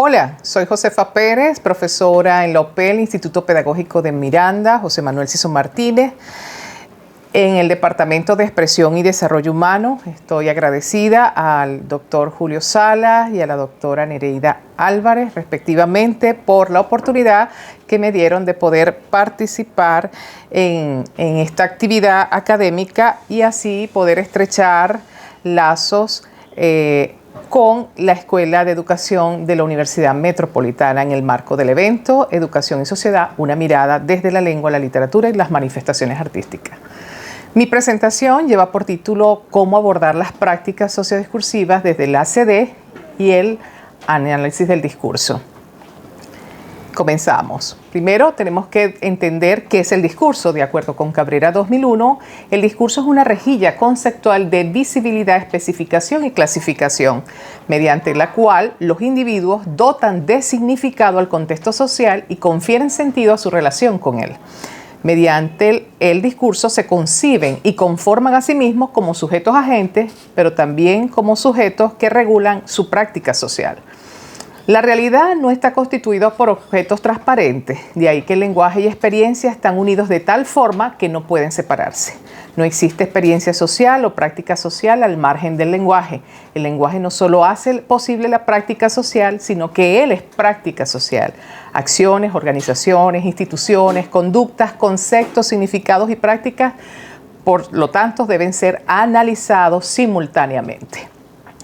Hola, soy Josefa Pérez, profesora en la OPEL, Instituto Pedagógico de Miranda, José Manuel Ciso Martínez, en el Departamento de Expresión y Desarrollo Humano. Estoy agradecida al doctor Julio Salas y a la doctora Nereida Álvarez, respectivamente, por la oportunidad que me dieron de poder participar en esta actividad académica y así poder estrechar lazos con la Escuela de Educación de la Universidad Metropolitana en el marco del evento Educación y Sociedad, una mirada desde la lengua, la literatura y las manifestaciones artísticas. Mi presentación lleva por título Cómo abordar las prácticas sociodiscursivas desde el ACD y el análisis del discurso. Comenzamos. Primero tenemos que entender qué es el discurso. De acuerdo con Cabrera 2001, el discurso es una rejilla conceptual de visibilidad, especificación y clasificación, mediante la cual los individuos dotan de significado al contexto social y confieren sentido a su relación con él. Mediante el discurso se conciben y conforman a sí mismos como sujetos agentes, pero también como sujetos que regulan su práctica social. La realidad no está constituida por objetos transparentes, de ahí que el lenguaje y experiencia están unidos de tal forma que no pueden separarse. No existe experiencia social o práctica social al margen del lenguaje. El lenguaje no solo hace posible la práctica social, sino que él es práctica social. Acciones, organizaciones, instituciones, conductas, conceptos, significados y prácticas, por lo tanto, deben ser analizados simultáneamente.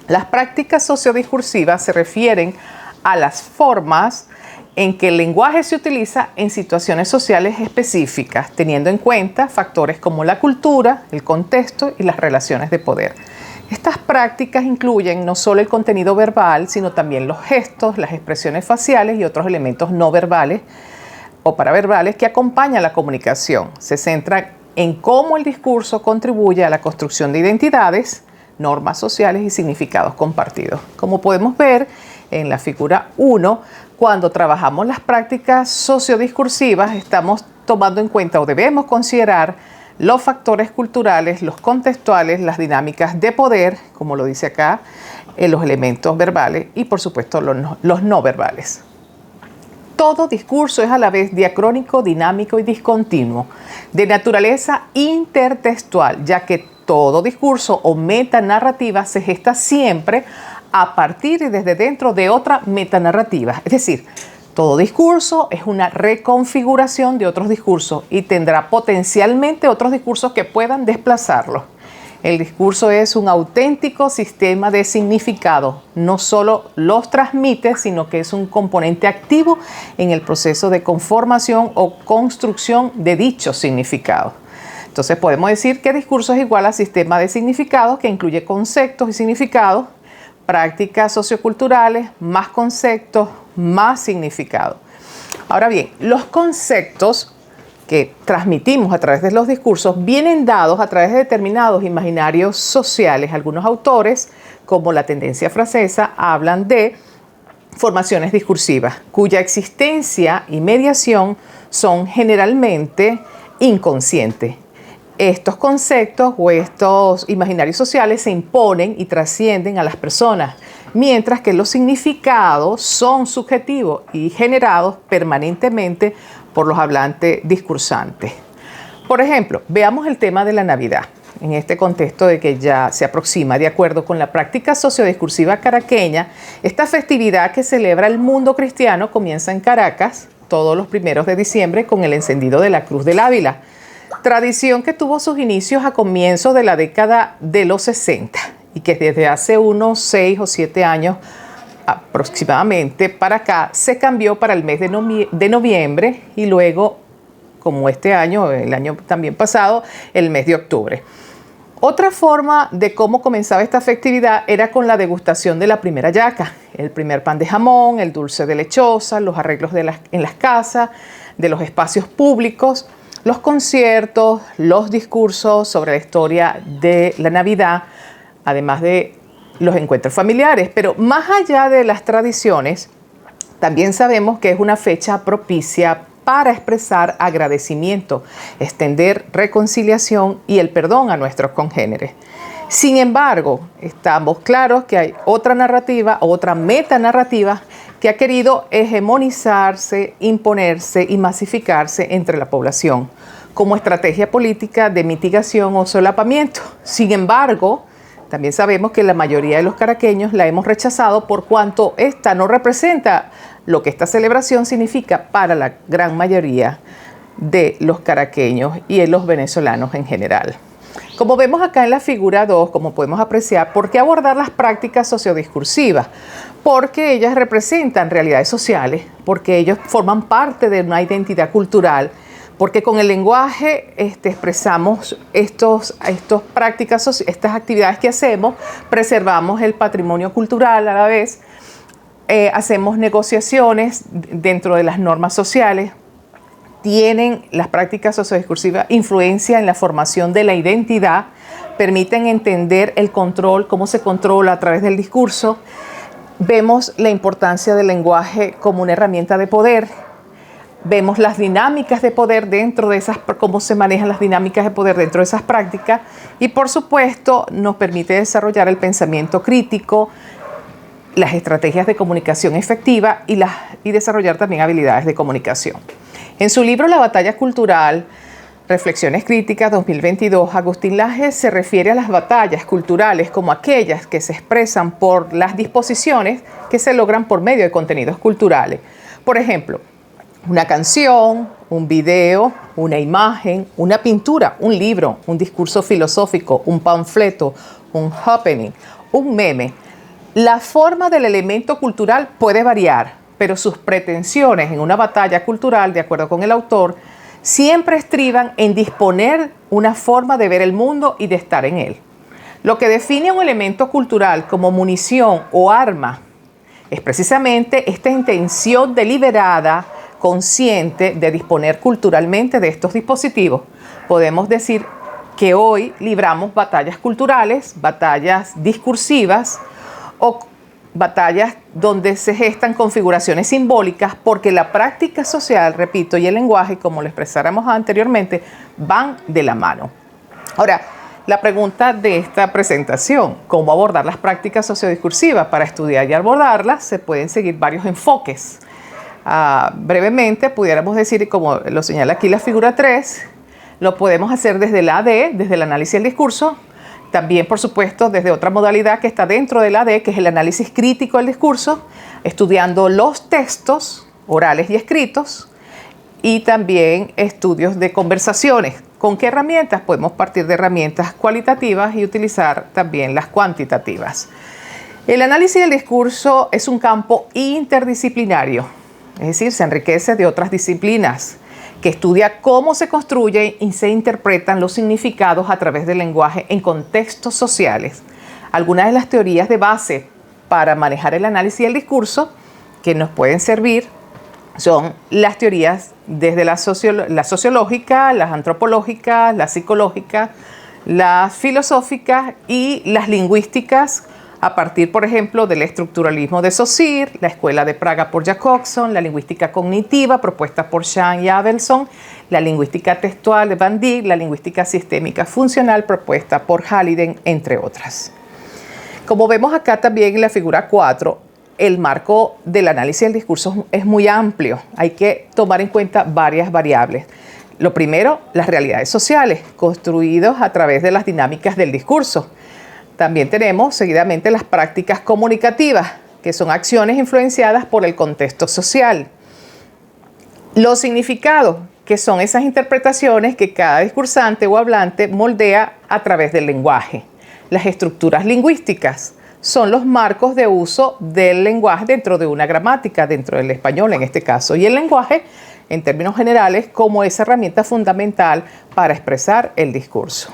Las prácticas sociodiscursivas se refieren a las formas en que el lenguaje se utiliza en situaciones sociales específicas, teniendo en cuenta factores como la cultura, el contexto y las relaciones de poder. Estas prácticas incluyen no solo el contenido verbal, sino también los gestos, las expresiones faciales y otros elementos no verbales o paraverbales que acompañan la comunicación. Se centran en cómo el discurso contribuye a la construcción de identidades, normas sociales y significados compartidos. Como podemos ver en la figura 1, cuando trabajamos las prácticas sociodiscursivas, estamos tomando en cuenta o debemos considerar los factores culturales, los contextuales, las dinámicas de poder, como lo dice acá, los elementos verbales y, por supuesto, los no verbales. Todo discurso es a la vez diacrónico, dinámico y discontinuo, de naturaleza intertextual, ya que todo discurso o metanarrativa se gesta siempre a partir y desde dentro de otra metanarrativa. Es decir, todo discurso es una reconfiguración de otros discursos y tendrá potencialmente otros discursos que puedan desplazarlo. El discurso es un auténtico sistema de significado. No solo los transmite, sino que es un componente activo en el proceso de conformación o construcción de dichos significados. Entonces podemos decir que discurso es igual a sistema de significados que incluye conceptos y significados, prácticas socioculturales, más conceptos, más significados. Ahora bien, los conceptos que transmitimos a través de los discursos vienen dados a través de determinados imaginarios sociales. Algunos autores, como la tendencia francesa, hablan de formaciones discursivas, cuya existencia y mediación son generalmente inconscientes. Estos conceptos o estos imaginarios sociales se imponen y trascienden a las personas, mientras que los significados son subjetivos y generados permanentemente por los hablantes discursantes. Por ejemplo, veamos el tema de la Navidad, en este contexto de que ya se aproxima. De acuerdo con la práctica sociodiscursiva caraqueña, esta festividad que celebra el mundo cristiano comienza en Caracas todos los 1 de diciembre con el encendido de la Cruz del Ávila, tradición que tuvo sus inicios a comienzos de la década de los 60 y que desde hace unos 6 o 7 años aproximadamente para acá se cambió para el mes de noviembre y luego, como este año, el año también pasado, el mes de octubre. Otra forma de cómo comenzaba esta festividad era con la degustación de la primera yaca, el primer pan de jamón, el dulce de lechosa, los arreglos en las casas, de los espacios públicos, los conciertos, los discursos sobre la historia de la Navidad, además de los encuentros familiares. Pero más allá de las tradiciones, también sabemos que es una fecha propicia para expresar agradecimiento, extender reconciliación y el perdón a nuestros congéneres. Sin embargo, estamos claros que hay otra narrativa, otra metanarrativa que ha querido hegemonizarse, imponerse y masificarse entre la población como estrategia política de mitigación o solapamiento. Sin embargo, también sabemos que la mayoría de los caraqueños la hemos rechazado por cuanto esta no representa lo que esta celebración significa para la gran mayoría de los caraqueños y de los venezolanos en general. Como vemos acá en la figura 2, como podemos apreciar, ¿por qué abordar las prácticas sociodiscursivas? Porque ellas representan realidades sociales, porque ellos forman parte de una identidad cultural, porque con el lenguaje expresamos estas actividades que hacemos, preservamos el patrimonio cultural a la vez, hacemos negociaciones dentro de las normas sociales, tienen las prácticas sociodiscursivas influencia en la formación de la identidad, permiten entender el control, cómo se controla a través del discurso. Vemos la importancia del lenguaje como una herramienta de poder. Vemos las dinámicas de poder dentro de esas, cómo se manejan las dinámicas de poder dentro de esas prácticas. Y por supuesto nos permite desarrollar el pensamiento crítico, las estrategias de comunicación efectiva y desarrollar también habilidades de comunicación. En su libro La batalla cultural, Reflexiones Críticas 2022, Agustín Laje se refiere a las batallas culturales como aquellas que se expresan por las disposiciones que se logran por medio de contenidos culturales. Por ejemplo, una canción, un video, una imagen, una pintura, un libro, un discurso filosófico, un panfleto, un happening, un meme. La forma del elemento cultural puede variar, pero sus pretensiones en una batalla cultural, de acuerdo con el autor, siempre estriban en disponer una forma de ver el mundo y de estar en él. Lo que define un elemento cultural como munición o arma es precisamente esta intención deliberada, consciente de disponer culturalmente de estos dispositivos. Podemos decir que hoy libramos batallas culturales, batallas discursivas o batallas donde se gestan configuraciones simbólicas porque la práctica social, repito, y el lenguaje, como lo expresáramos anteriormente, van de la mano. Ahora, la pregunta de esta presentación, ¿cómo abordar las prácticas sociodiscursivas? Para estudiar y abordarlas se pueden seguir varios enfoques. Brevemente, pudiéramos decir, como lo señala aquí la figura 3, lo podemos hacer desde el AD, desde el análisis del discurso. También, por supuesto, desde otra modalidad que está dentro del AD, que es el análisis crítico del discurso, estudiando los textos orales y escritos, y también estudios de conversaciones. ¿Con qué herramientas? Podemos partir de herramientas cualitativas y utilizar también las cuantitativas. El análisis del discurso es un campo interdisciplinario, es decir, se enriquece de otras disciplinas, que estudia cómo se construyen y se interpretan los significados a través del lenguaje en contextos sociales. Algunas de las teorías de base para manejar el análisis del discurso que nos pueden servir son las teorías desde la sociológica, las antropológicas, las psicológicas, las filosóficas y las lingüísticas, a partir, por ejemplo, del estructuralismo de Saussure, la Escuela de Praga por Jacobson, la lingüística cognitiva propuesta por Shand y Abelson, la lingüística textual de Van Dijk, la lingüística sistémica funcional propuesta por Halliday, entre otras. Como vemos acá también en la figura 4, el marco del análisis del discurso es muy amplio. Hay que tomar en cuenta varias variables. Lo primero, las realidades sociales, construidos a través de las dinámicas del discurso. También tenemos seguidamente las prácticas comunicativas, que son acciones influenciadas por el contexto social. Los significados, que son esas interpretaciones que cada discursante o hablante moldea a través del lenguaje. Las estructuras lingüísticas son los marcos de uso del lenguaje dentro de una gramática, dentro del español en este caso, y el lenguaje, en términos generales, como esa herramienta fundamental para expresar el discurso.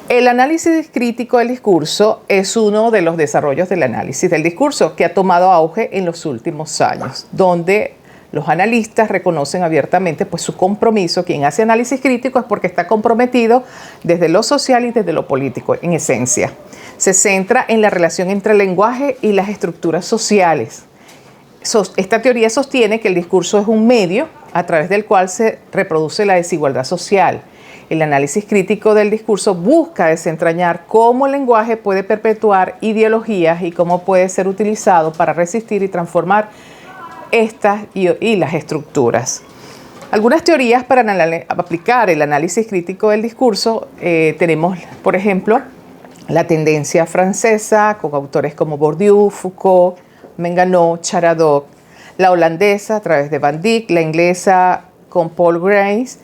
El análisis crítico del discurso es uno de los desarrollos del análisis del discurso que ha tomado auge en los últimos años, donde los analistas reconocen abiertamente su compromiso. Quien hace análisis crítico es porque está comprometido desde lo social y desde lo político, en esencia. Se centra en la relación entre el lenguaje y las estructuras sociales. Esta teoría sostiene que el discurso es un medio a través del cual se reproduce la desigualdad social. El análisis crítico del discurso busca desentrañar cómo el lenguaje puede perpetuar ideologías y cómo puede ser utilizado para resistir y transformar estas y las estructuras. Algunas teorías para aplicar el análisis crítico del discurso tenemos, por ejemplo, la tendencia francesa con autores como Bourdieu, Foucault, Menganot, Charadoc, la holandesa a través de Van Dijk, la inglesa con Paul Grace,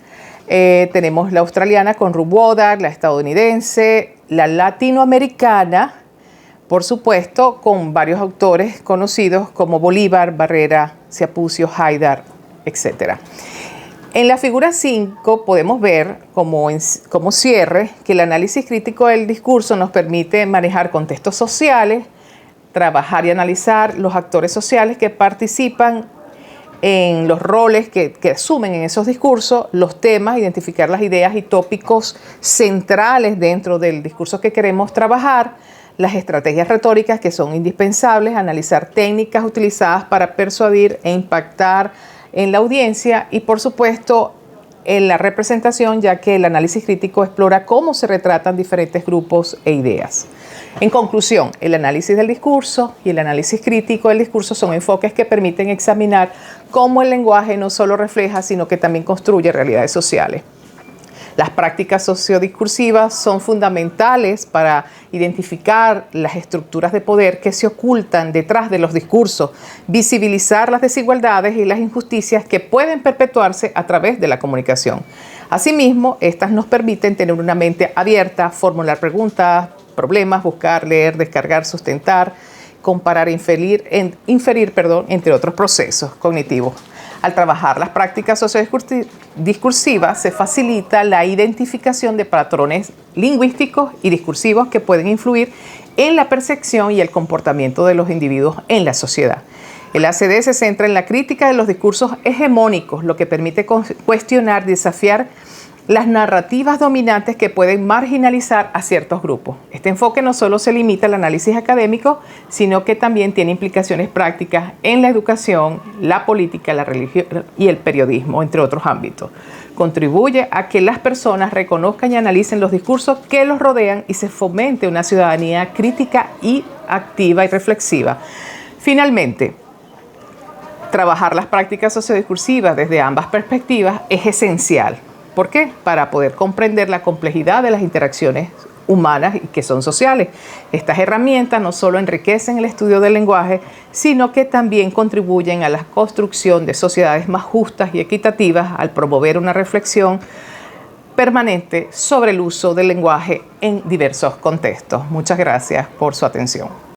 tenemos la australiana con Ruth Wodak, la estadounidense, la latinoamericana, por supuesto, con varios autores conocidos como Bolívar, Barrera, Siapucio, Haidar, etc. En la figura 5 podemos ver como cierre que el análisis crítico del discurso nos permite manejar contextos sociales, trabajar y analizar los actores sociales que participan en los roles que asumen en esos discursos, los temas, identificar las ideas y tópicos centrales dentro del discurso que queremos trabajar, las estrategias retóricas que son indispensables, analizar técnicas utilizadas para persuadir e impactar en la audiencia y, por supuesto, en la representación, ya que el análisis crítico explora cómo se retratan diferentes grupos e ideas. En conclusión, el análisis del discurso y el análisis crítico del discurso son enfoques que permiten examinar cómo el lenguaje no solo refleja, sino que también construye realidades sociales. Las prácticas sociodiscursivas son fundamentales para identificar las estructuras de poder que se ocultan detrás de los discursos, visibilizar las desigualdades y las injusticias que pueden perpetuarse a través de la comunicación. Asimismo, estas nos permiten tener una mente abierta, formular preguntas, problemas, buscar, leer, descargar, sustentar, comparar, inferir, entre otros procesos cognitivos. Al trabajar las prácticas sociodiscursivas se facilita la identificación de patrones lingüísticos y discursivos que pueden influir en la percepción y el comportamiento de los individuos en la sociedad. El ACD se centra en la crítica de los discursos hegemónicos, lo que permite cuestionar, desafiar las narrativas dominantes que pueden marginalizar a ciertos grupos. Este enfoque no solo se limita al análisis académico, sino que también tiene implicaciones prácticas en la educación, la política, la religión y el periodismo, entre otros ámbitos. Contribuye a que las personas reconozcan y analicen los discursos que los rodean y se fomente una ciudadanía crítica y activa y reflexiva. Finalmente, trabajar las prácticas sociodiscursivas desde ambas perspectivas es esencial. ¿Por qué? Para poder comprender la complejidad de las interacciones humanas y que son sociales. Estas herramientas no solo enriquecen el estudio del lenguaje, sino que también contribuyen a la construcción de sociedades más justas y equitativas al promover una reflexión permanente sobre el uso del lenguaje en diversos contextos. Muchas gracias por su atención.